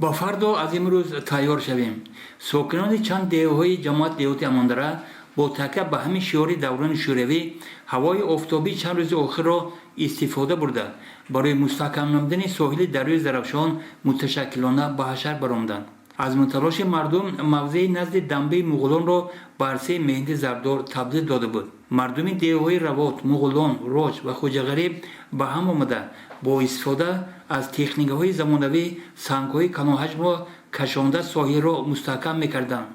با فردو از امروز تیار شویم. ساکنان چند دهه‌های جماعت دیوتی امانداره با تکیه به همین شعار دوران شوروی هوای آفتابی چند روز آخر را استفاده برده برای مستحکم نمودن ساحل دریای زرافشان متشکلانه به حشر برآمدند. از متلاش مردم موضع نزد دنبه مغولان را به عرصه مهندی زردار تبدیل داده بود. مردم دهه‌های روات، مغولان، راج و خوجه غریب به هم آمده با استفاده از تکنیک‌های زمانوی سنگ‌های کلانحجم را کشانده ساحل را مستحکم می‌کردند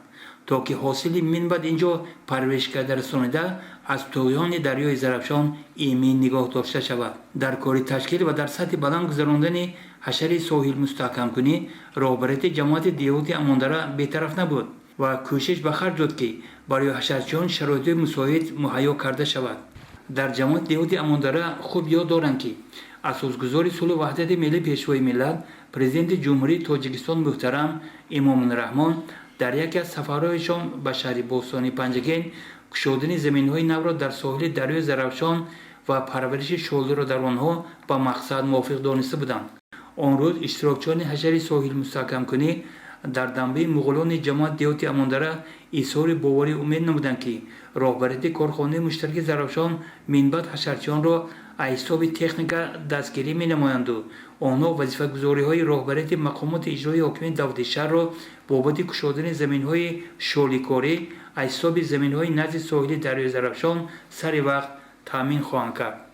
تا که حاصل منبع اینجا پرورش کرده رسانیده از طغیان دریای زرافشان ایمن نگاه داشته شود. در کار تشکیل و در سطح بلند گذراندن حشر ساحل مستحکم کنی رهبریت جماعت دیوتی امانداره بی‌طرف نبود و کوشش به خرج داد که برای حشرچیان شرایط مساعد مهیا کرده شود. در جماعت دیوتی امانداره خوب یاد دارند که اساسگزار صلح و وحدت ملی پیشوای ملت پرزیدنت جمهوری تاجیکستان محترم امام الرحمن در یکی از سفرهایشان به شهر باستانی پنجگین گشودن زمین‌های نو را در ساحل دریای زرافشان و پرورش شغل را در آنها به مقصد موافق دانسته بودند. آن روز اشتراکچیان حشر ساحل مستحکم کنی در دنبه مغولان جماعت دیوتی امانداره اظهار باوری امید نمودند که رهبریت کارخانه مشترک زرافشان منبع حشرچیان را حساب تکنیک دستگیری می‌نمایند و آنها وظیفه‌گذاری‌های رهبریت مقامات اجرایی حاکم دولت شهر را بابت گشودن زمین‌های شغل‌کاری حساب زمین‌های نزد ساحل دریای زرافشان سر وقت تامین خواهند کرد.